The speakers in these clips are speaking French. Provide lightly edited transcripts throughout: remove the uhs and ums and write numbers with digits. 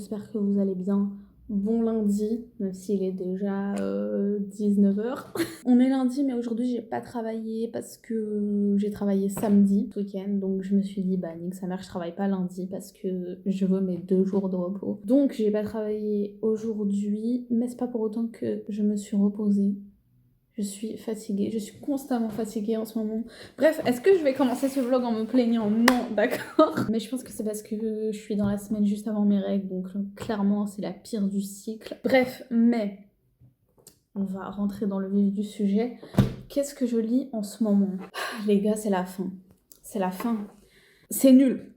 j'espère que vous allez bien. Bon lundi, même s'il est déjà 19h. On est lundi, mais aujourd'hui j'ai pas travaillé parce que j'ai travaillé samedi, ce week-end. Donc je me suis dit, bah nique sa mère, je travaille pas lundi parce que je veux mes 2 jours de repos. Donc j'ai pas travaillé aujourd'hui, mais c'est pas pour autant que je me suis reposée. Je suis fatiguée, je suis constamment fatiguée en ce moment. Bref, est-ce que je vais commencer ce vlog en me plaignant? Non, d'accord. Mais je pense que c'est parce que je suis dans la semaine juste avant mes règles, donc clairement c'est la pire du cycle. Bref, mais on va rentrer dans le vif du sujet. Qu'est-ce que je lis en ce moment? Les gars, c'est la fin. C'est la fin. C'est nul.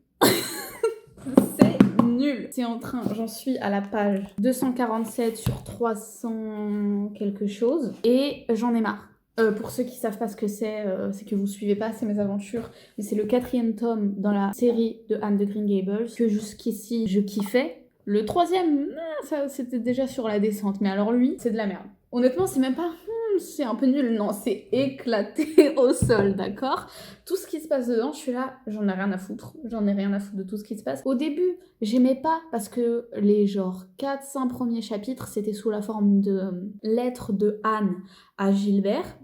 C'est nul. C'est en train, j'en suis à la page 247 sur 300 quelque chose et j'en ai marre. Pour ceux qui savent pas ce que c'est que vous suivez pas, c'est mes aventures. Mais c'est le 4e tome dans la série de Anne de Green Gables que jusqu'ici je kiffais. Le 3e, ça c'était déjà sur la descente, mais alors lui, c'est de la merde. Honnêtement, c'est même pas c'est un peu nul, non, c'est éclaté au sol, d'accord? Tout ce qui se passe dedans, je suis là, j'en ai rien à foutre. J'en ai rien à foutre de tout ce qui se passe. Au début, j'aimais pas parce que les genre 4-5 premiers chapitres, c'était sous la forme de lettres de Anne à Gilbert.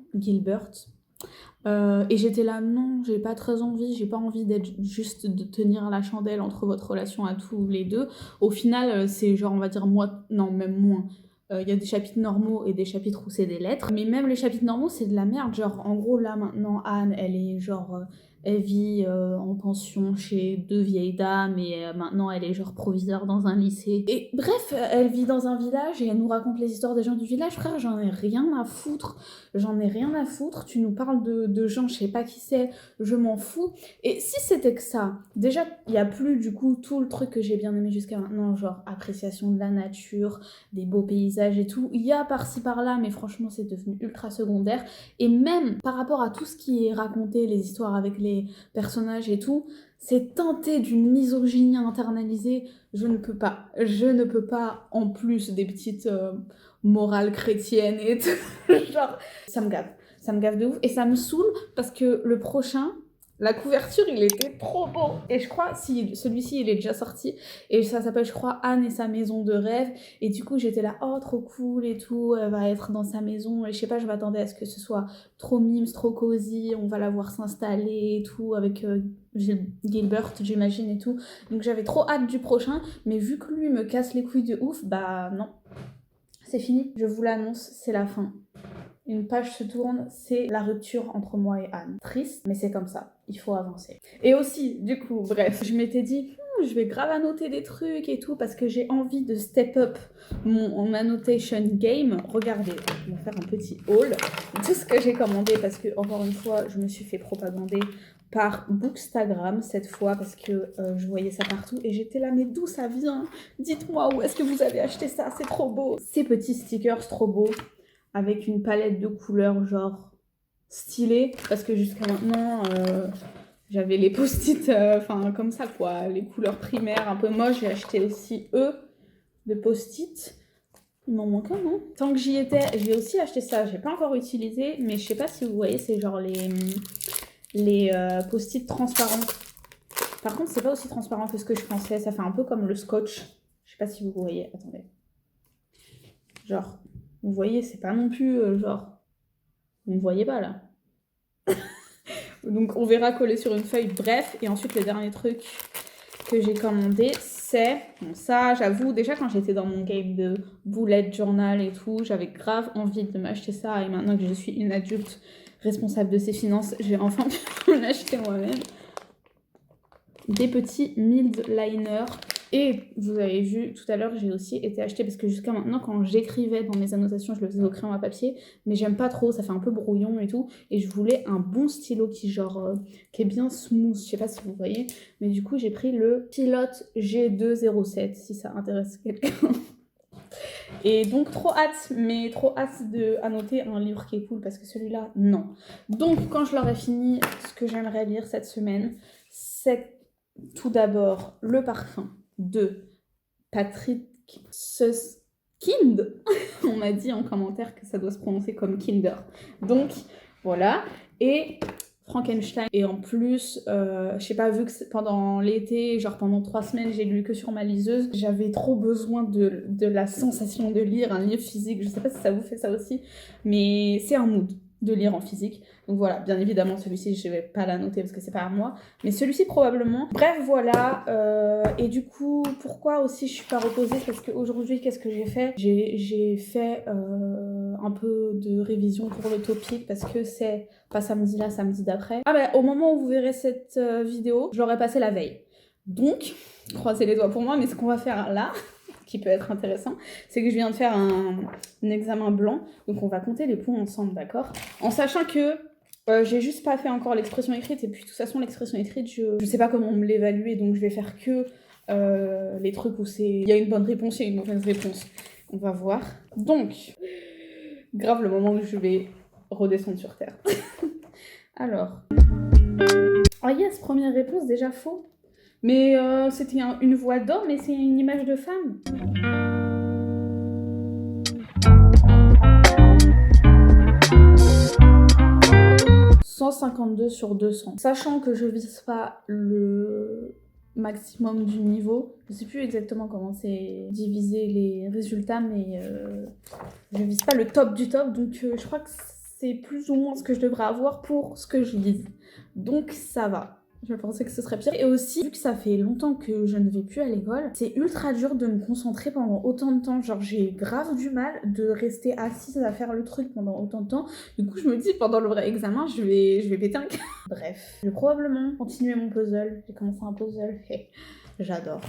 Et j'étais là, non, j'ai pas très envie, j'ai pas envie d'être juste de tenir la chandelle entre votre relation à tous les deux. Au final, c'est genre, on va dire, non, même moins. Il y a des chapitres normaux et des chapitres où c'est des lettres. Mais même les chapitres normaux, c'est de la merde. Genre, en gros, là, maintenant, Anne, elle est genre... elle vit en pension chez 2 vieilles dames et maintenant elle est genre proviseure dans un lycée. Et bref, elle vit dans un village et elle nous raconte les histoires des gens du village. Frère, j'en ai rien à foutre. J'en ai rien à foutre. Tu nous parles de gens, je sais pas qui c'est, je m'en fous. Et si c'était que ça, déjà, il y a plus du coup tout le truc que j'ai bien aimé jusqu'à maintenant, genre appréciation de la nature, des beaux paysages et tout. Il y a par-ci par-là, mais franchement, c'est devenu ultra secondaire. Et même par rapport à tout ce qui est raconté, les histoires avec les personnages et tout, c'est teinté d'une misogynie internalisée. Je ne peux pas. Je ne peux pas, en plus des petites morales chrétiennes et tout. Genre, ça me gave de ouf. Et ça me saoule parce que le prochain, la couverture, il était trop beau. Et je crois, si celui-ci, il est déjà sorti. Et ça s'appelle, je crois, Anne et sa maison de rêve. Et du coup, j'étais là, oh, trop cool et tout. Elle va être dans sa maison. Et je sais pas, je m'attendais à ce que ce soit trop mimes, trop cosy. On va la voir s'installer et tout avec Gilbert, j'imagine, et tout. Donc j'avais trop hâte du prochain. Mais vu que lui me casse les couilles de ouf, bah non. C'est fini. Je vous l'annonce, c'est la fin. Une page se tourne, c'est la rupture entre moi et Anne. Triste, mais c'est comme ça, il faut avancer. Et aussi, du coup, bref, je m'étais dit, je vais grave annoter des trucs et tout, parce que j'ai envie de step up mon annotation game. Regardez, on va faire un petit haul de tout ce que j'ai commandé, parce que, encore une fois, je me suis fait propagander par Bookstagram cette fois, parce que je voyais ça partout, et j'étais là, mais d'où ça vient? Dites-moi, où est-ce que vous avez acheté ça? C'est trop beau. Ces petits stickers trop beaux, avec une palette de couleurs genre stylée, parce que jusqu'à maintenant j'avais les post-it enfin comme ça quoi, les couleurs primaires un peu moches. J'ai acheté aussi de post-it, il m'en manque un, non? Tant que j'y étais, j'ai aussi acheté ça, j'ai pas encore utilisé, mais je sais pas si vous voyez, c'est genre les post-it transparents. Par contre c'est pas aussi transparent que ce que je pensais, ça fait un peu comme le scotch, je sais pas si vous voyez, attendez, genre vous voyez, c'est pas non plus genre... Vous ne voyez pas là. Donc on verra coller sur une feuille, bref. Et ensuite le dernier truc que j'ai commandé, c'est... Bon ça, j'avoue, déjà quand j'étais dans mon game de bullet journal et tout, j'avais grave envie de m'acheter ça. Et maintenant que je suis une adulte responsable de ses finances, j'ai enfin pu l'acheter moi-même. Des petits mild liners. Et vous avez vu tout à l'heure, j'ai aussi été acheter, parce que jusqu'à maintenant, quand j'écrivais dans mes annotations, je le faisais au crayon à papier, mais j'aime pas trop, ça fait un peu brouillon et tout, et je voulais un bon stylo qui qui est bien smooth, je sais pas si vous voyez, mais du coup j'ai pris le Pilote G207, si ça intéresse quelqu'un. Et donc trop hâte, mais trop hâte d'annoter un livre qui est cool, parce que celui-là, non. Donc quand je l'aurai fini, ce que j'aimerais lire cette semaine, c'est tout d'abord Le Parfum de Patrick Suskind. On m'a dit en commentaire que ça doit se prononcer comme Kinder. Donc voilà. Et Frankenstein. Et en plus, je sais pas, vu que pendant l'été, genre pendant 3 semaines, j'ai lu que sur ma liseuse, j'avais trop besoin de la sensation de lire un livre physique. Je sais pas si ça vous fait ça aussi, mais c'est un mood de lire en physique. Donc voilà, bien évidemment, celui-ci, je vais pas la noter parce que c'est pas à moi, mais celui-ci probablement. Bref, voilà. Et du coup, pourquoi aussi je suis pas reposée? Parce qu'aujourd'hui, qu'est-ce que j'ai fait? J'ai fait un peu de révision pour le topic parce que c'est pas samedi là, samedi d'après. Ah bah, au moment où vous verrez cette vidéo, je l'aurai passé la veille. Donc, croisez les doigts pour moi, mais ce qu'on va faire là, qui peut être intéressant, c'est que je viens de faire un examen blanc, donc on va compter les points ensemble, d'accord? En sachant que j'ai juste pas fait encore l'expression écrite, et puis de toute façon l'expression écrite, je sais pas comment me l'évaluer, donc je vais faire que les trucs où il y a une bonne réponse et une mauvaise réponse. On va voir. Donc, grave le moment où je vais redescendre sur Terre. Alors. Ah yes, première réponse, déjà faux. Mais c'était une voix d'homme et c'est une image de femme. 152 sur 200. Sachant que je vise pas le maximum du niveau, je sais plus exactement comment c'est divisé les résultats, mais je vise pas le top du top, donc je crois que c'est plus ou moins ce que je devrais avoir pour ce que je vise. Donc ça va. Je pensais que ce serait pire. Et aussi, vu que ça fait longtemps que je ne vais plus à l'école, c'est ultra dur de me concentrer pendant autant de temps. Genre, j'ai grave du mal de rester assise à faire le truc pendant autant de temps. Du coup, je me dis, pendant le vrai examen, je vais péter un câble. Bref, je vais probablement continuer mon puzzle. J'ai commencé un puzzle. J'adore.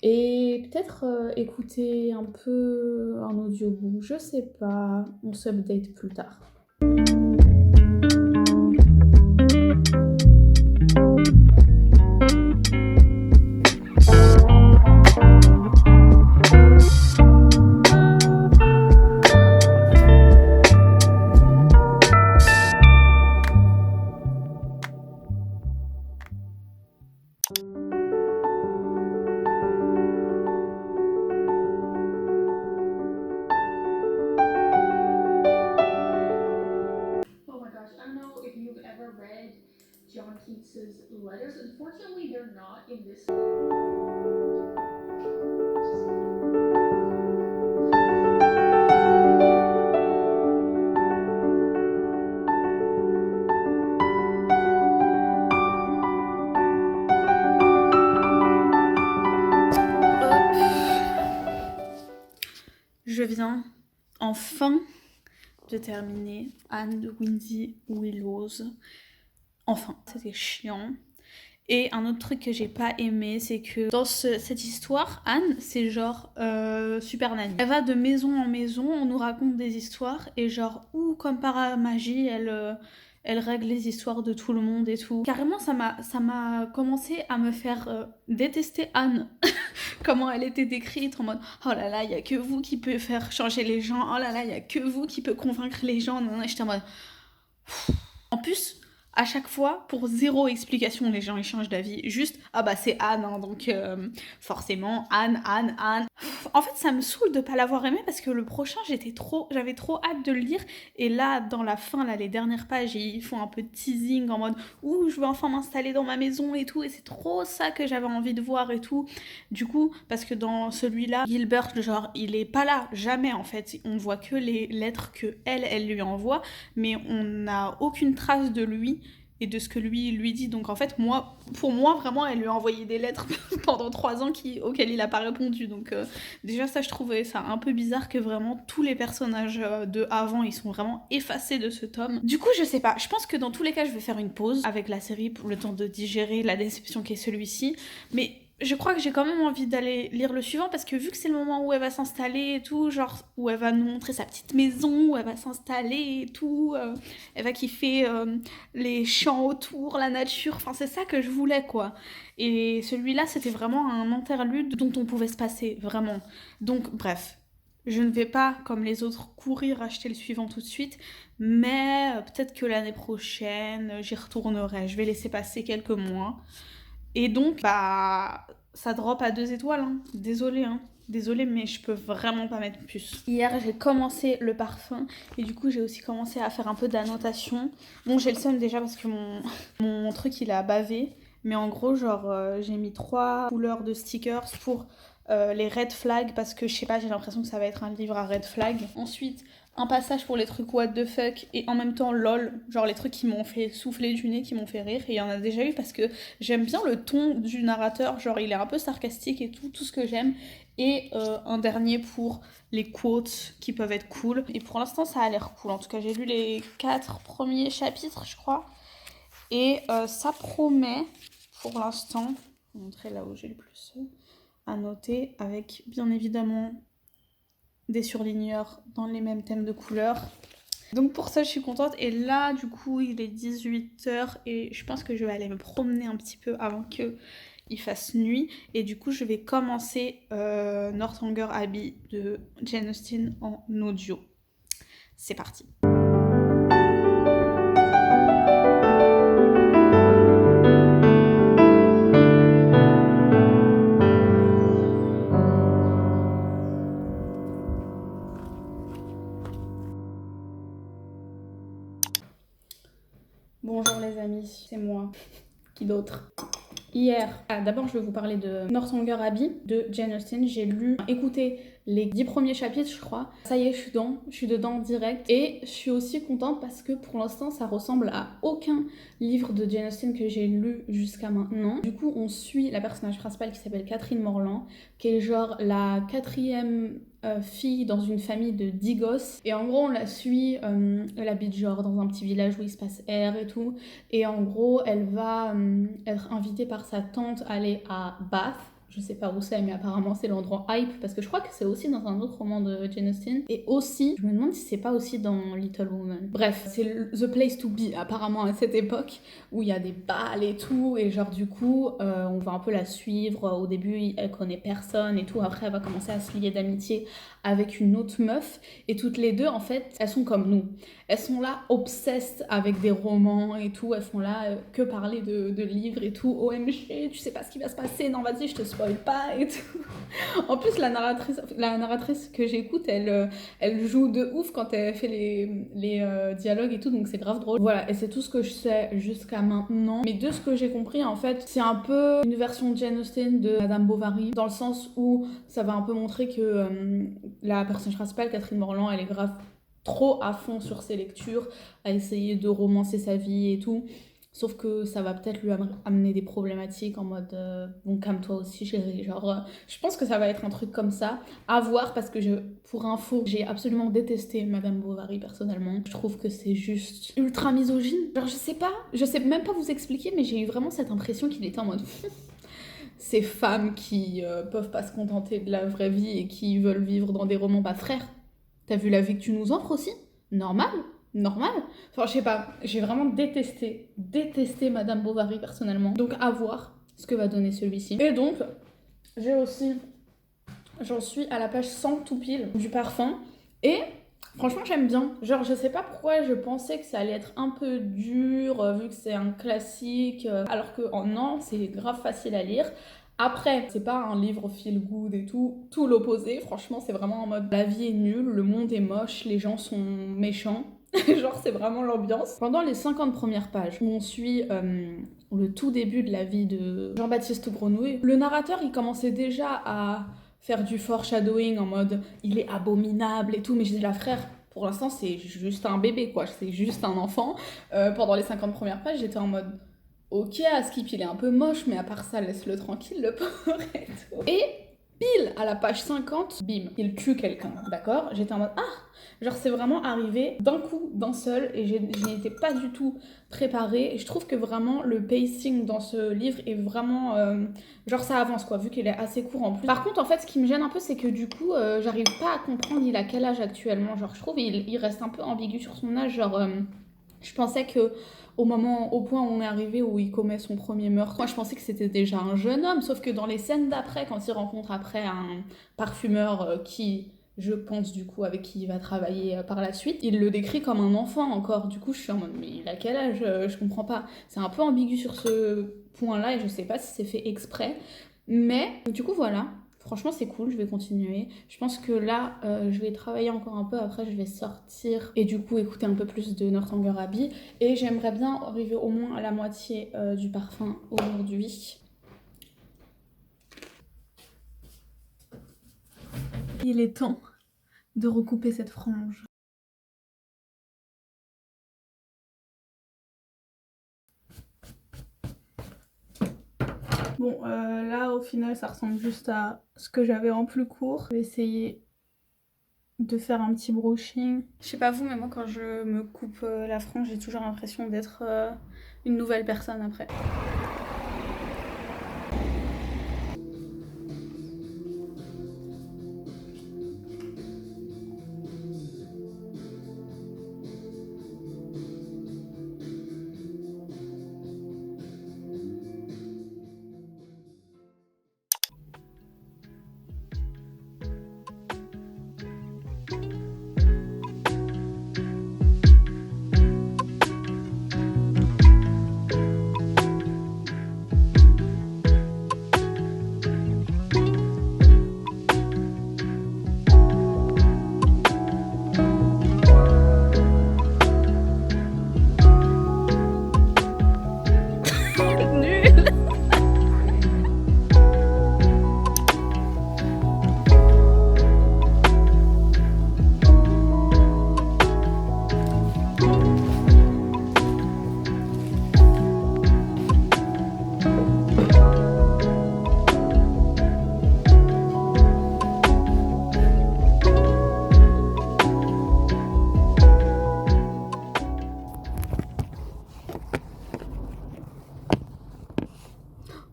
Et peut-être écouter un peu un audiobook. Je sais pas. On s'update plus tard. John Keats's letters. Unfortunately, they're not in this. Je viens enfin de terminer Anne de Windy Willows. Enfin, c'était chiant. Et un autre truc que j'ai pas aimé, c'est que dans cette histoire, Anne, c'est genre super nanny. Elle va de maison en maison, on nous raconte des histoires, et genre, comme par magie, elle règle les histoires de tout le monde et tout. Carrément, ça m'a commencé à me faire détester Anne. Comment elle était décrite, en mode « Oh là là, il y a que vous qui peut faire changer les gens. Oh là là, il y a que vous qui peut convaincre les gens. » J'étais en mode... En plus... À chaque fois, pour zéro explication, les gens ils changent d'avis. Juste, ah bah c'est Anne, hein, donc forcément, Anne. En fait, ça me saoule de pas l'avoir aimé parce que le prochain, j'avais trop hâte de le lire. Et là, dans la fin, là, les dernières pages, ils font un peu de teasing en mode « Ouh, je vais enfin m'installer dans ma maison et tout. » Et c'est trop ça que j'avais envie de voir et tout. Du coup, parce que dans celui-là, Gilbert, genre, il est pas là, jamais en fait. On ne voit que les lettres que elle lui envoie, mais on n'a aucune trace de lui et de ce que lui dit. Donc en fait, pour moi, vraiment, elle lui a envoyé des lettres pendant 3 ans auxquelles il n'a pas répondu. Donc déjà, ça, je trouvais ça un peu bizarre que vraiment tous les personnages de avant, ils sont vraiment effacés de ce tome. Du coup, je sais pas. Je pense que dans tous les cas, je vais faire une pause avec la série pour le temps de digérer la déception qu'est celui-ci. Mais je crois que j'ai quand même envie d'aller lire le suivant parce que vu que c'est le moment où elle va s'installer et tout, genre où elle va nous montrer sa petite maison, où elle va s'installer et tout, elle va kiffer les champs autour, la nature, enfin c'est ça que je voulais quoi. Et celui-là c'était vraiment un interlude dont on pouvait se passer, vraiment. Donc bref, je ne vais pas comme les autres courir acheter le suivant tout de suite, mais peut-être que l'année prochaine j'y retournerai, je vais laisser passer quelques mois. Et donc, bah, ça drop à 2 étoiles, hein. Désolée, hein. Désolée, mais je peux vraiment pas mettre plus. Hier, j'ai commencé le parfum et du coup, j'ai aussi commencé à faire un peu d'annotation. Bon, j'ai le seum déjà parce que mon truc, il a bavé. Mais en gros, genre, j'ai mis 3 couleurs de stickers pour les red flags parce que je sais pas, j'ai l'impression que ça va être un livre à red flag. Ensuite, un passage pour les trucs what the fuck et en même temps lol, genre les trucs qui m'ont fait souffler du nez, qui m'ont fait rire. Et il y en a déjà eu parce que j'aime bien le ton du narrateur, genre il est un peu sarcastique et tout ce que j'aime. Et un dernier pour les quotes qui peuvent être cool. Et pour l'instant, ça a l'air cool. En tout cas, j'ai lu les 4 premiers chapitres, je crois. Et ça promet, pour l'instant, je vais vous montrer là où j'ai le plus à noter, avec bien évidemment des surligneurs dans les mêmes thèmes de couleurs. Donc pour ça, je suis contente. Et là, du coup, il est 18h et je pense que je vais aller me promener un petit peu avant qu'il fasse nuit. Et du coup, je vais commencer Northanger Abbey de Jane Austen en audio. C'est parti. Bonjour les amis, c'est moi. Qui d'autre? Hier, d'abord je vais vous parler de Northanger Abbey de Jane Austen. J'ai écouté les 10 premiers chapitres, je crois. Ça y est, je suis dedans direct. Et je suis aussi contente parce que pour l'instant, ça ressemble à aucun livre de Jane Austen que j'ai lu jusqu'à maintenant. Du coup, on suit la personnage principale qui s'appelle Catherine Morland, qui est genre la 4e fille dans une famille de 10 gosses. Et en gros, on la suit, elle habite genre dans un petit village où il se passe air et tout. Et en gros, elle va être invitée par sa tante à aller à Bath. Je sais pas où c'est, mais apparemment c'est l'endroit hype, parce que je crois que c'est aussi dans un autre roman de Jane Austen. Et aussi, je me demande si c'est pas aussi dans Little Woman. Bref, c'est the place to be, apparemment, à cette époque, où il y a des balles et tout, et genre du coup, on va un peu la suivre. Au début, elle connaît personne et tout, après elle va commencer à se lier d'amitié avec une autre meuf, et toutes les deux, en fait, elles sont comme nous. Elles sont là, obsessed avec des romans et tout, elles font là que parler de livres et tout, OMG, tu sais pas ce qui va se passer, non vas-y, je te spoil pas et tout. En plus, la narratrice que j'écoute, elle joue de ouf quand elle fait les dialogues et tout, donc c'est grave drôle. Voilà, et c'est tout ce que je sais jusqu'à maintenant. Mais de ce que j'ai compris, en fait, c'est un peu une version de Jane Austen de Madame Bovary, dans le sens où ça va un peu montrer que la personnage principale, Catherine Morland, elle est grave trop à fond sur ses lectures, à essayer de romancer sa vie et tout. Sauf que ça va peut-être lui amener des problématiques en mode bon, calme-toi aussi, chérie. Genre, je pense que ça va être un truc comme ça. À voir, parce que pour info, j'ai absolument détesté Madame Bovary personnellement. Je trouve que c'est juste ultra misogyne. Genre, je sais même pas vous expliquer, mais j'ai eu vraiment cette impression qu'il était en mode. Ces femmes qui peuvent pas se contenter de la vraie vie et qui veulent vivre dans des romans. Bah, frère, t'as vu la vie que tu nous offres aussi? Normal. Enfin, je sais pas, j'ai vraiment détesté Madame Bovary personnellement. Donc à voir ce que va donner celui-ci. Et donc, j'en suis à la page 100 tout pile du parfum. Et franchement, j'aime bien. Genre, je sais pas pourquoi je pensais que ça allait être un peu dur, vu que c'est un classique. Alors que, non, c'est grave facile à lire. Après, c'est pas un livre feel good et tout l'opposé. Franchement, c'est vraiment en mode la vie est nulle, le monde est moche, les gens sont méchants. Genre, c'est vraiment l'ambiance. Pendant les 50 premières pages, où on suit le tout début de la vie de Jean-Baptiste Grenouille, le narrateur, il commençait déjà à faire du foreshadowing en mode il est abominable et tout, mais j'étais là, frère, pour l'instant, c'est juste un bébé, quoi. C'est juste un enfant. Pendant les 50 premières pages, j'étais en mode ok, Askip, il est un peu moche, mais à part ça, laisse-le tranquille, le pauvre et tout. Et pile à la page 50, bim, il tue quelqu'un, d'accord? J'étais en mode genre c'est vraiment arrivé d'un coup, d'un seul, et je n'y étais pas du tout préparée. Et je trouve que vraiment le pacing dans ce livre est vraiment genre ça avance quoi, vu qu'il est assez court en plus. Par contre, en fait, ce qui me gêne un peu, c'est que du coup, j'arrive pas à comprendre il a quel âge actuellement. Genre, je trouve il reste un peu ambigu sur son âge. Genre, je pensais que au point où on est arrivé où il commet son premier meurtre, moi je pensais que c'était déjà un jeune homme, sauf que dans les scènes d'après, quand il rencontre après un parfumeur qui, je pense du coup, avec qui il va travailler par la suite, il le décrit comme un enfant encore. Du coup, je suis en mode, mais il a quel âge? Je comprends pas. C'est un peu ambigu sur ce point-là et je sais pas si c'est fait exprès. Mais, du coup, voilà. Franchement, c'est cool, je vais continuer. Je pense que là, je vais travailler encore un peu. Après, je vais sortir et du coup écouter un peu plus de Northanger Abbey. Et j'aimerais bien arriver au moins à la moitié du parfum aujourd'hui. Il est temps de recouper cette frange. Bon, là, au final, ça ressemble juste à ce que j'avais en plus court. Je vais essayer de faire un petit brushing. Je sais pas vous, mais moi, quand je me coupe la frange, j'ai toujours l'impression d'être une nouvelle personne après.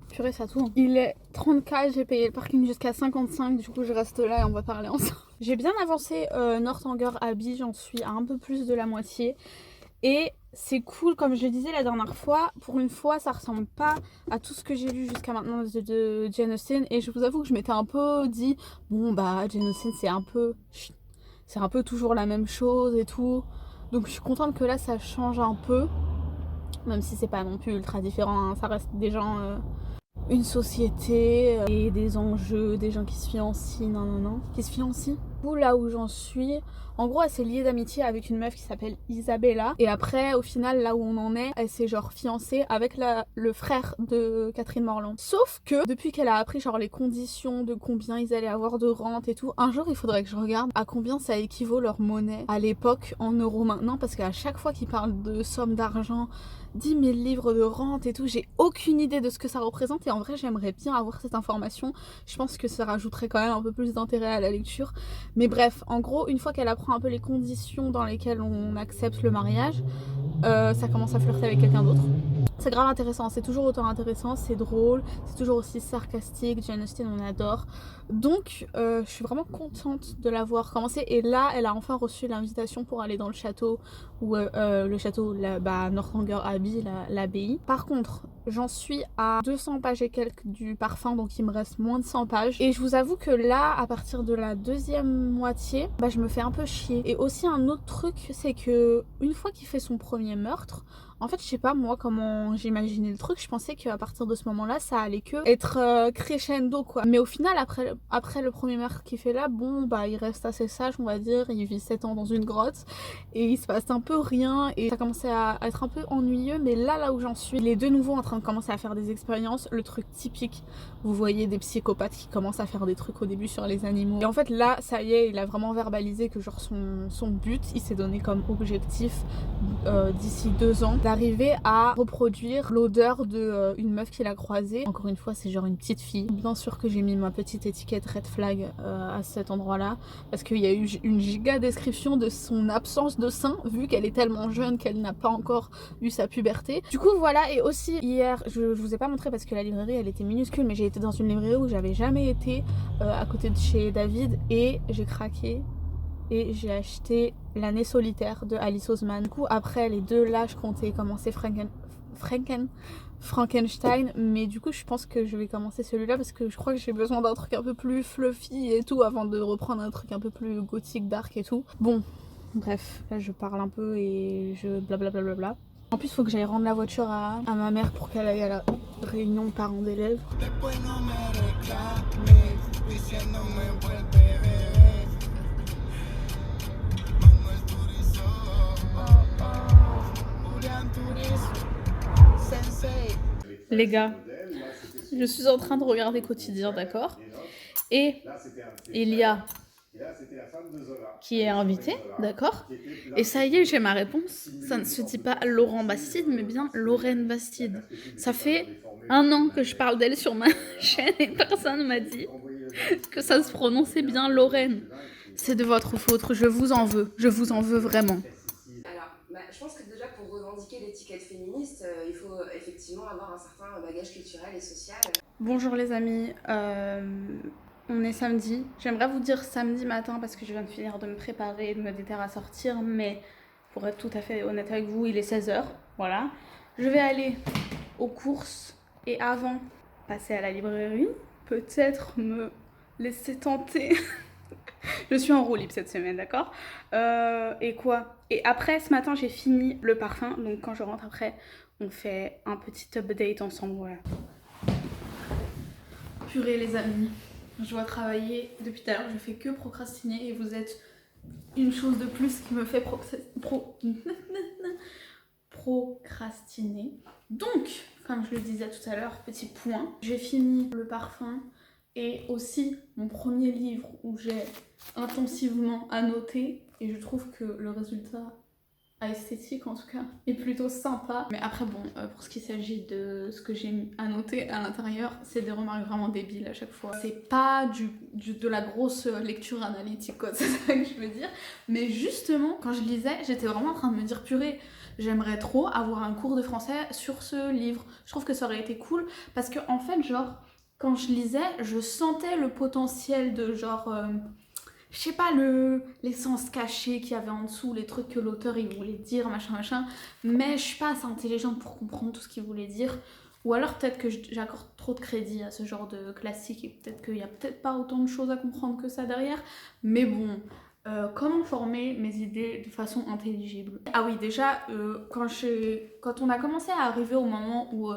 Purée, ça tourne. Il est 34, j'ai payé le parking jusqu'à 55, du coup je reste là et on va parler ensemble. J'ai bien avancé Northanger Abbey, j'en suis à un peu plus de la moitié. Et c'est cool, comme je le disais la dernière fois, pour une fois ça ressemble pas à tout ce que j'ai lu jusqu'à maintenant de Jane Austen. Et je vous avoue que je m'étais un peu dit, bon bah Jane Austen c'est un peu toujours la même chose et tout. Donc je suis contente que là ça change un peu. Même si c'est pas non plus ultra différent, hein. Ça reste des gens... une société et des enjeux, des gens qui se fiancent, qui se fiancent. Là où j'en suis, en gros elle s'est liée d'amitié avec une meuf qui s'appelle Isabella et après au final là où on en est, elle s'est genre fiancée avec le frère de Catherine Morland. Sauf que depuis qu'elle a appris genre les conditions de combien ils allaient avoir de rente et tout, un jour il faudrait que je regarde à combien ça équivaut leur monnaie à l'époque en euros maintenant, parce qu'à chaque fois qu'ils parlent de sommes d'argent, 10 000 livres de rente et tout, j'ai aucune idée de ce que ça représente et en vrai j'aimerais bien avoir cette information. Je pense que ça rajouterait quand même un peu plus d'intérêt à la lecture. Mais bref, en gros, une fois qu'elle apprend un peu les conditions dans lesquelles on accepte le mariage, ça commence à flirter avec quelqu'un d'autre. C'est grave intéressant, c'est toujours autant intéressant, c'est drôle, c'est toujours aussi sarcastique, Jane Austen on adore. Donc je suis vraiment contente de l'avoir commencé et là elle a enfin reçu l'invitation pour aller dans le château, ou Northanger Abbey, l'abbaye. Par contre, j'en suis à 200 pages et quelques du parfum, donc il me reste moins de 100 pages. Et je vous avoue que là, à partir de la deuxième moitié, je me fais un peu chier. Et aussi un autre truc, c'est que une fois qu'il fait son premier meurtre, en fait, je sais pas moi comment j'imaginais le truc. Je pensais qu'à partir de ce moment-là, ça allait que être crescendo quoi. Mais au final, après le premier meurtre qu'il fait là, bon il reste assez sage, on va dire. Il vit 7 ans dans une grotte et il se passe un peu rien et ça commençait à être un peu ennuyeux. Mais là où j'en suis, les deux nouveaux en train de commencer à faire des expériences, le truc typique. Vous voyez des psychopathes qui commencent à faire des trucs au début sur les animaux. Et en fait là, ça y est, il a vraiment verbalisé que genre son but, il s'est donné comme objectif d'ici 2 ans d'arriver à reproduire l'odeur de une meuf qu'il a croisée. Encore une fois, c'est genre une petite fille. Bien sûr que j'ai mis ma petite étiquette red flag à cet endroit-là parce qu'il y a eu une giga description de son absence de sein vu qu'elle est tellement jeune qu'elle n'a pas encore eu sa puberté. Du coup voilà, et aussi hier, je vous ai pas montré parce que la librairie elle était minuscule, mais j'ai été dans une librairie où j'avais jamais été à côté de chez David et j'ai craqué. Et j'ai acheté L'année solitaire de Alice Oseman. Du coup, après les deux là, je comptais commencer Frankenstein. Mais du coup, je pense que je vais commencer celui-là parce que je crois que j'ai besoin d'un truc un peu plus fluffy et tout avant de reprendre un truc un peu plus gothique, dark et tout. Bon, bref, là je parle un peu et je blablabla. En plus, il faut que j'aille rendre la voiture à ma mère pour qu'elle aille à la réunion parents d'élèves. Les gars, je suis en train de regarder Quotidien, d'accord? Et il y a qui est invité, d'accord? Et ça y est, j'ai ma réponse. Ça ne se dit pas Laurent Bastide, mais bien Lorraine Bastide. Ça fait 1 an que je parle d'elle sur ma chaîne et personne ne m'a dit que ça se prononçait bien Lorraine. C'est de votre faute, je vous en veux vraiment. Alors, je pense que déjà pour revendiquer l'étiquette féministe, il faut effectivement avoir un certain bagage culturel et social. Bonjour les amis, on est samedi. J'aimerais vous dire samedi matin parce que je viens de finir de me préparer et de me déterrer à sortir, mais pour être tout à fait honnête avec vous, il est 16h, voilà. Je vais aller aux courses et avant passer à la librairie, peut-être me laisser tenter. Je suis en roue libre cette semaine, d'accord? Et quoi? Et après, ce matin, j'ai fini le parfum, donc quand je rentre après, on fait un petit update ensemble, voilà. Purée les amis, je dois travailler depuis tout à l'heure, je fais que procrastiner et vous êtes une chose de plus qui me fait procrastiner. Donc, comme je le disais tout à l'heure, petit point, j'ai fini le parfum et aussi mon premier livre où j'ai intensivement annoté et je trouve que le résultat esthétique en tout cas est plutôt sympa, mais après bon, pour ce qui s'agit de ce que j'ai annoté à l'intérieur, c'est des remarques vraiment débiles à chaque fois, c'est pas de la grosse lecture analytique quoi, c'est ça que je veux dire, mais justement quand je lisais j'étais vraiment en train de me dire purée, j'aimerais trop avoir un cours de français sur ce livre, je trouve que ça aurait été cool parce que en fait genre quand je lisais je sentais le potentiel de genre je sais pas, l'essence cachée qu'il y avait en dessous, les trucs que l'auteur il voulait dire, machin, mais je suis pas assez intelligente pour comprendre tout ce qu'il voulait dire. Ou alors peut-être que j'accorde trop de crédit à ce genre de classique et peut-être qu'il y a peut-être pas autant de choses à comprendre que ça derrière. Mais bon, comment former mes idées de façon intelligible? Ah oui, déjà, quand on a commencé à arriver au moment où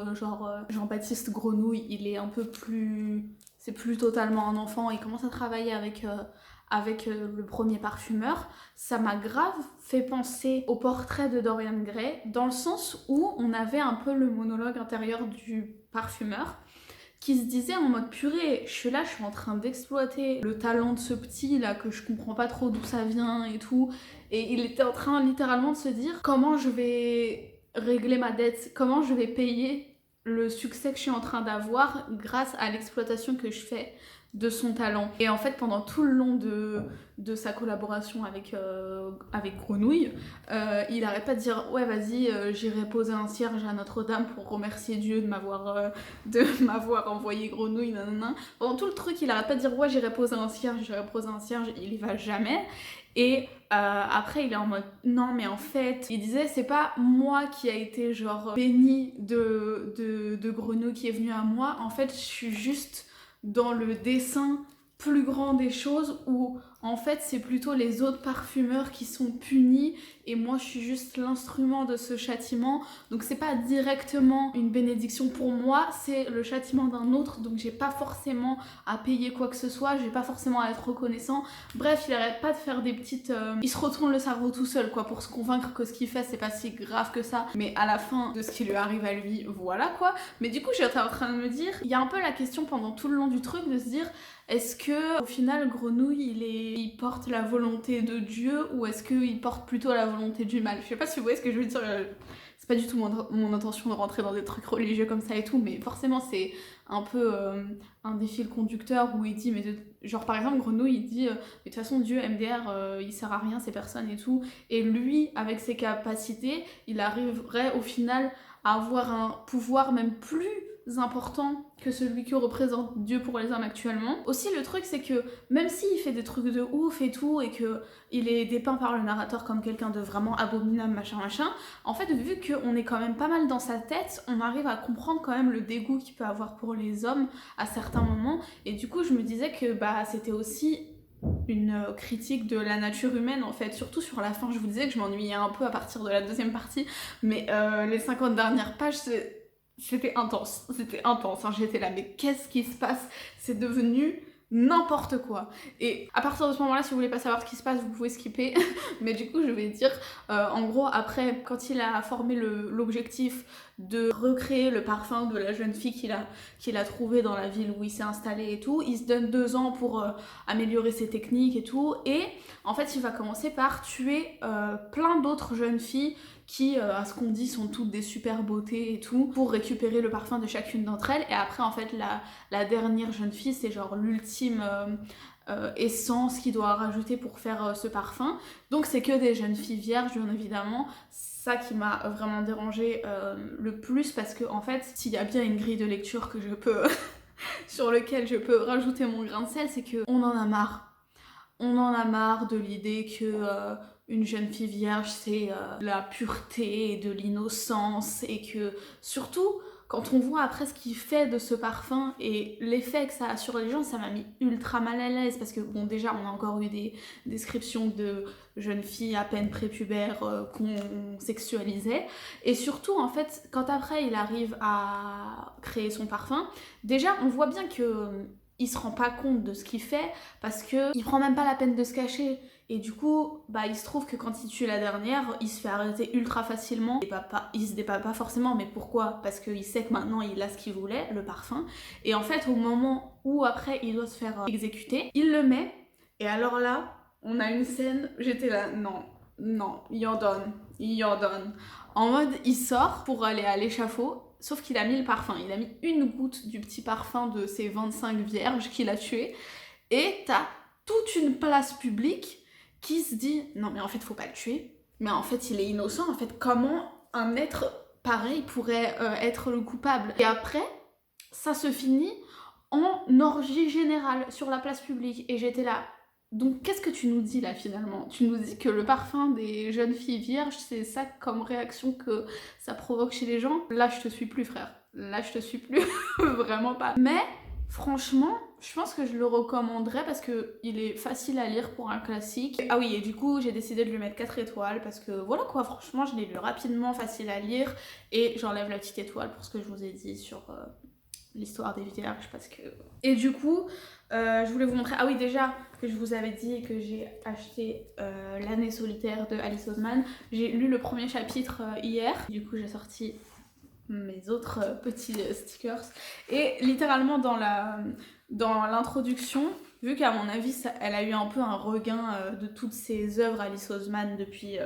Jean-Baptiste Grenouille, il est un peu plus... C'est plus totalement un enfant, il commence à travailler avec le premier parfumeur, ça m'a grave fait penser au portrait de Dorian Gray, dans le sens où on avait un peu le monologue intérieur du parfumeur, qui se disait en mode purée, je suis en train d'exploiter le talent de ce petit là, que je comprends pas trop d'où ça vient et tout, et il était en train littéralement de se dire comment je vais régler ma dette, comment je vais payer le succès que je suis en train d'avoir grâce à l'exploitation que je fais de son talent. Et en fait, pendant tout le long de sa collaboration avec Grenouille, il arrête pas de dire ouais vas-y, j'irai poser un cierge à Notre-Dame pour remercier Dieu de m'avoir envoyé Grenouille, nanana. Pendant tout le truc, il arrête pas de dire ouais j'irai poser un cierge, il y va jamais. Et après il est en mode non mais en fait il disait c'est pas moi qui a été genre béni de Grenouille qui est venu à moi, en fait je suis juste dans le dessin plus grand des choses où en fait c'est plutôt les autres parfumeurs qui sont punis et moi je suis juste l'instrument de ce châtiment, donc c'est pas directement une bénédiction pour moi, c'est le châtiment d'un autre, donc j'ai pas forcément à payer quoi que ce soit, j'ai pas forcément à être reconnaissant. Bref, il arrête pas de faire des petites il se retourne le cerveau tout seul quoi pour se convaincre que ce qu'il fait c'est pas si grave que ça, mais à la fin de ce qui lui arrive à lui, voilà quoi. Mais du coup j'étais en train de me dire, il y a un peu la question pendant tout le long du truc de se dire est-ce que au final Grenouille il porte la volonté de Dieu ou est-ce qu'il porte plutôt la volonté du mal? Je sais pas si vous voyez ce que je veux dire, c'est pas du tout mon intention de rentrer dans des trucs religieux comme ça et tout, mais forcément c'est un peu un des fils conducteurs où il dit, genre par exemple Grenouille il dit mais de toute façon Dieu MDR il sert à rien ces personnes et tout, et lui avec ses capacités il arriverait au final à avoir un pouvoir même plus important que celui que représente Dieu pour les hommes actuellement. Aussi le truc c'est que même s'il fait des trucs de ouf et tout et que il est dépeint par le narrateur comme quelqu'un de vraiment abominable machin, en fait vu qu'on est quand même pas mal dans sa tête, on arrive à comprendre quand même le dégoût qu'il peut avoir pour les hommes à certains moments, et du coup je me disais que c'était aussi une critique de la nature humaine en fait, surtout sur la fin. Je vous disais que je m'ennuyais un peu à partir de la deuxième partie, mais les 50 dernières pages c'était intense, hein. J'étais là mais qu'est-ce qui se passe? C'est devenu n'importe quoi. Et à partir de ce moment-là, si vous voulez pas savoir ce qui se passe, vous pouvez skipper. Mais du coup, je vais dire, en gros, après, quand il a formé l'objectif de recréer le parfum de la jeune fille qu'il a trouvé dans la ville où il s'est installé et tout, il se donne 2 ans pour améliorer ses techniques et tout. Et en fait, il va commencer par tuer plein d'autres jeunes filles qui, à ce qu'on dit, sont toutes des super beautés et tout, pour récupérer le parfum de chacune d'entre elles. Et après, en fait, la dernière jeune fille, c'est genre l'ultime essence qu'il doit rajouter pour faire ce parfum. Donc c'est que des jeunes filles vierges, bien évidemment. Ça qui m'a vraiment dérangée le plus, parce que en fait, s'il y a bien une grille de lecture que je peux sur lequel je peux rajouter mon grain de sel, c'est que on en a marre. On en a marre de l'idée que une jeune fille vierge, c'est la pureté et de l'innocence, et que surtout, quand on voit après ce qu'il fait de ce parfum et l'effet que ça a sur les gens, ça m'a mis ultra mal à l'aise, parce que bon, déjà, on a encore eu des descriptions de jeunes filles à peine prépubères qu'on sexualisait, et surtout, en fait, quand après il arrive à créer son parfum, déjà, on voit bien que il se rend pas compte de ce qu'il fait, parce que il prend même pas la peine de se cacher. Et du coup, bah, il se trouve que quand il tue la dernière, il se fait arrêter ultra facilement. Il se débat pas forcément, mais pourquoi? Parce qu'il sait que maintenant il a ce qu'il voulait, le parfum. Et en fait, au moment où après il doit se faire exécuter, il le met. Et alors là, on a une scène, j'étais là, non, non, you're done, you're done. En mode, il sort pour aller à l'échafaud. Sauf qu'il a mis le parfum, il a mis une goutte du petit parfum de ces 25 vierges qu'il a tuées. Et t'as toute une place publique qui se dit non mais en fait faut pas le tuer, mais en fait il est innocent, en fait comment un être pareil pourrait être le coupable. Et après ça se finit en orgie générale sur la place publique, et j'étais là, donc qu'est-ce que tu nous dis là finalement? Tu nous dis que le parfum des jeunes filles vierges, c'est ça comme réaction que ça provoque chez les gens? Là je te suis plus frère, là je te suis plus, vraiment pas. Mais franchement, je pense que je le recommanderais parce qu'il est facile à lire pour un classique. Ah oui, et du coup, j'ai décidé de lui mettre 4 étoiles parce que voilà quoi, franchement, je l'ai lu rapidement, facile à lire, et j'enlève la petite étoile pour ce que je vous ai dit sur l'histoire des vierges, parce que... Et du coup, je voulais vous montrer... Ah oui, déjà, que je vous avais dit que j'ai acheté L'année solitaire de Alice Oseman. J'ai lu le premier chapitre hier. Du coup, j'ai sorti mes autres petits stickers. Et littéralement, dans l'introduction, vu qu'à mon avis, elle a eu un peu un regain de toutes ses œuvres Alice Oseman depuis...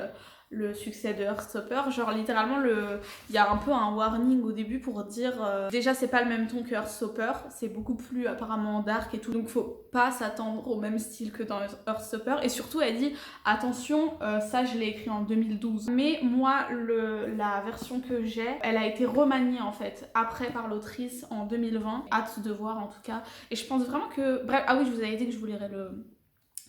le succès de Heartstopper, genre littéralement il y a un peu un warning au début pour dire déjà c'est pas le même ton que Heartstopper, c'est beaucoup plus apparemment dark et tout, donc faut pas s'attendre au même style que dans Heartstopper. Et surtout elle dit attention, ça je l'ai écrit en 2012, mais moi la version que j'ai, elle a été remaniée en fait après par l'autrice en 2020, hâte de voir en tout cas. Et je pense vraiment que bref, ah oui, je vous avais dit que je vous lirais le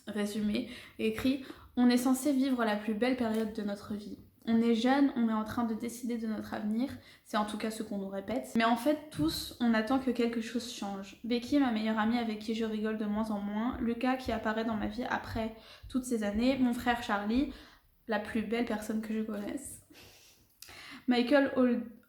résumé écrit. On est censé vivre la plus belle période de notre vie. On est jeune, on est en train de décider de notre avenir, c'est en tout cas ce qu'on nous répète. Mais en fait, tous, on attend que quelque chose change. Becky, ma meilleure amie avec qui je rigole de moins en moins, Lucas qui apparaît dans ma vie après toutes ces années, mon frère Charlie, la plus belle personne que je connaisse, Michael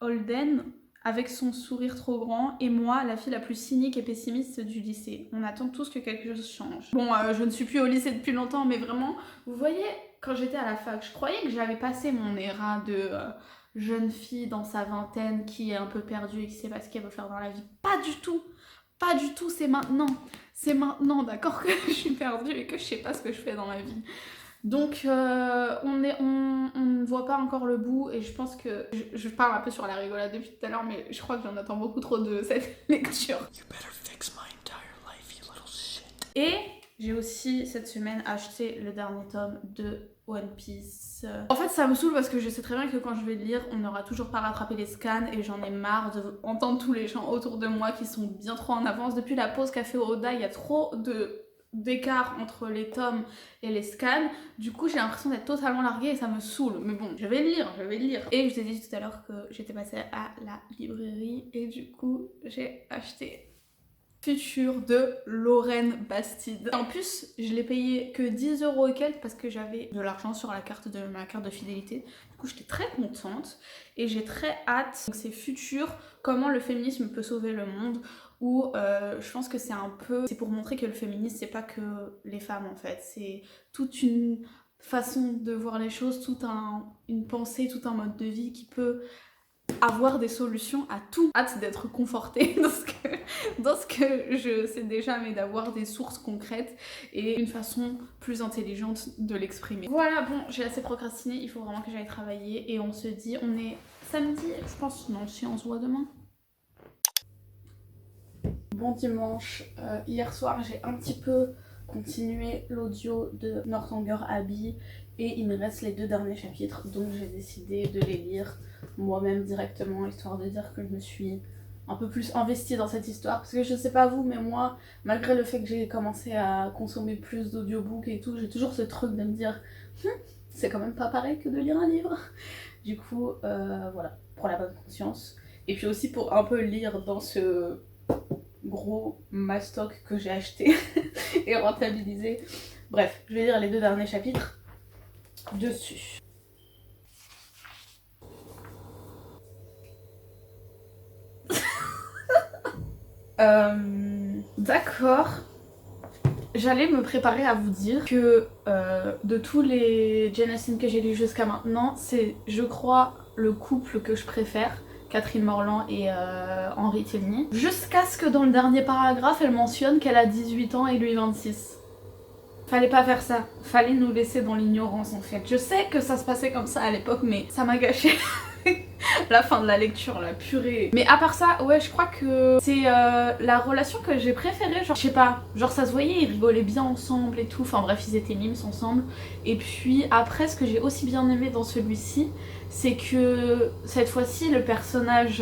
Holden, avec son sourire trop grand, et moi, la fille la plus cynique et pessimiste du lycée. On attend tous que quelque chose change. Bon, je ne suis plus au lycée depuis longtemps, mais vraiment, vous voyez, quand j'étais à la fac, je croyais que j'avais passé mon éra de jeune fille dans sa vingtaine qui est un peu perdue et qui sait pas ce qu'elle veut faire dans la vie. Pas du tout. Pas du tout, c'est maintenant. C'est maintenant, d'accord, que je suis perdue et que je sais pas ce que je fais dans ma vie. Donc on ne voit pas encore le bout, et je pense que je parle un peu sur la rigolade depuis tout à l'heure, mais je crois que j'en attends beaucoup trop de cette lecture. You better fix my entire life, you little shit. Et j'ai aussi cette semaine acheté le dernier tome de One Piece. En fait ça me saoule parce que je sais très bien que quand je vais le lire, on n'aura toujours pas rattrapé les scans, et j'en ai marre d'entendre tous les gens autour de moi qui sont bien trop en avance. Depuis la pause qu'a fait Oda, il y a trop d'écart entre les tomes et les scans, du coup j'ai l'impression d'être totalement larguée et ça me saoule, mais bon, je vais le lire. Et je t'ai dit tout à l'heure que j'étais passée à la librairie et du coup j'ai acheté Futur de Lorraine Bastide. En plus, je l'ai payé que 10€ et quelques parce que j'avais de l'argent sur ma carte de fidélité. Du coup, j'étais très contente et j'ai très hâte. Donc, c'est Futur, comment le féminisme peut sauver le monde, où je pense que c'est un peu... C'est pour montrer que le féminisme, c'est pas que les femmes en fait, c'est toute une façon de voir les choses, une pensée, tout un mode de vie qui peut avoir des solutions à tout. Hâte d'être confortée dans ce que je sais déjà, mais d'avoir des sources concrètes et une façon plus intelligente de l'exprimer. Voilà, bon, j'ai assez procrastiné, il faut vraiment que j'aille travailler et on se dit, on est samedi, je pense, non, si on se voit demain. Bon dimanche, hier soir j'ai un petit peu continué l'audio de Northanger Abbey et il me reste les 2 derniers chapitres, donc j'ai décidé de les lire moi-même directement, histoire de dire que je me suis un peu plus investie dans cette histoire, parce que je sais pas vous, mais moi, malgré le fait que j'ai commencé à consommer plus d'audiobooks et tout, j'ai toujours ce truc de me dire c'est quand même pas pareil que de lire un livre. Du coup, voilà, pour la bonne conscience, et puis aussi pour un peu lire dans ce gros mastoc que j'ai acheté et rentabilisé. Bref, je vais lire les 2 derniers chapitres dessus. D'accord. J'allais me préparer à vous dire que de tous les Jane Austen que j'ai lus jusqu'à maintenant, c'est, je crois, le couple que je préfère, Catherine Morland et Henry Tilney. Jusqu'à ce que dans le dernier paragraphe, elle mentionne qu'elle a 18 ans et lui 26. Fallait pas faire ça, fallait nous laisser dans l'ignorance en fait. Je sais que ça se passait comme ça à l'époque, mais ça m'a gâché la fin de la lecture, la purée. Mais à part ça, ouais, je crois que c'est la relation que j'ai préférée, genre, je sais pas, genre ça se voyait, ils rigolaient bien ensemble et tout, enfin bref, ils étaient mimes ensemble. Et puis après, ce que j'ai aussi bien aimé dans celui-ci, c'est que cette fois-ci, le personnage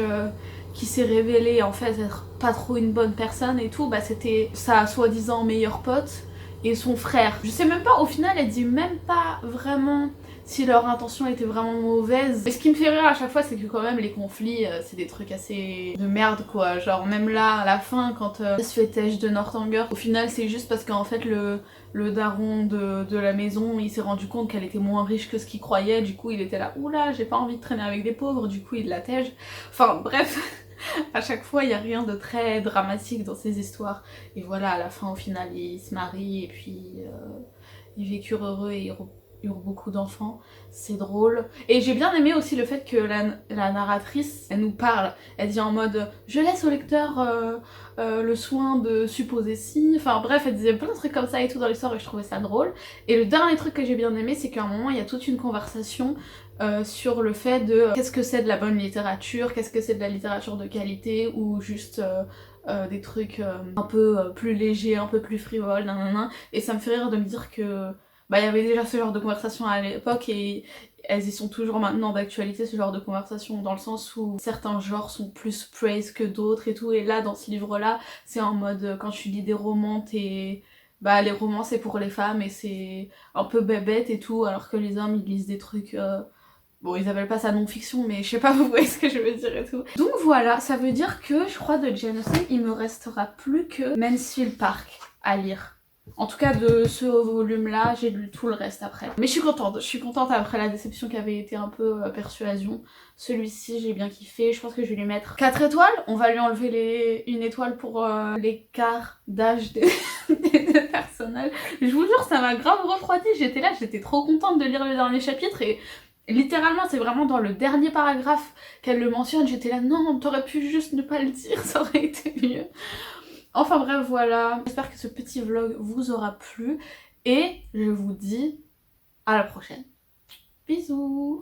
qui s'est révélé en fait être pas trop une bonne personne et tout, bah c'était sa soi-disant meilleure pote et son frère. Je sais même pas, au final, elle dit même pas vraiment si leur intention était vraiment mauvaise. Et ce qui me fait rire à chaque fois, c'est que quand même les conflits, c'est des trucs assez de merde quoi. Genre même là, à la fin, quand elle se fait têche de Northanger, au final c'est juste parce qu'en fait le daron de la maison, il s'est rendu compte qu'elle était moins riche que ce qu'il croyait, du coup il était là, oula, j'ai pas envie de traîner avec des pauvres, du coup il la tège. Enfin bref, à chaque fois il y a rien de très dramatique dans ces histoires. Et voilà, à la fin au final ils se marient et puis ils vécurent heureux et eurent beaucoup d'enfants, c'est drôle. Et j'ai bien aimé aussi le fait que la narratrice, elle nous parle, elle dit en mode je laisse au lecteur le soin de supposer si, enfin bref, elle disait plein de trucs comme ça et tout dans l'histoire et je trouvais ça drôle. Et le dernier truc que j'ai bien aimé, c'est qu'à un moment il y a toute une conversation sur le fait de qu'est-ce que c'est de la bonne littérature, qu'est-ce que c'est de la littérature de qualité ou juste des trucs un peu plus légers, un peu plus frivoles, nanana. Et ça me fait rire de me dire que bah il y avait déjà ce genre de conversation à l'époque et elles y sont toujours maintenant d'actualité, ce genre de conversation, dans le sens où certains genres sont plus praised que d'autres et tout, et là dans ce livre là c'est en mode quand tu lis des romans bah les romans c'est pour les femmes et c'est un peu bébête et tout, alors que les hommes ils lisent des trucs bon, ils appellent pas ça non-fiction, mais je sais pas, vous voyez ce que je veux dire et tout. Donc voilà, ça veut dire que je crois de Jane Austen, il me restera plus que Mansfield Park à lire. En tout cas de ce volume-là, j'ai lu tout le reste après. Mais je suis contente après la déception qui avait été un peu Persuasion. Celui-ci, j'ai bien kiffé, je pense que je vais lui mettre 4 étoiles. On va lui enlever une étoile pour l'écart d'âge des deux personnages. Je vous jure, ça m'a grave refroidi, j'étais là, j'étais trop contente de lire le dernier chapitre et littéralement, c'est vraiment dans le dernier paragraphe qu'elle le mentionne, j'étais là, non, t'aurais pu juste ne pas le dire, ça aurait été mieux. Enfin bref, voilà. J'espère que ce petit vlog vous aura plu et je vous dis à la prochaine. Bisous.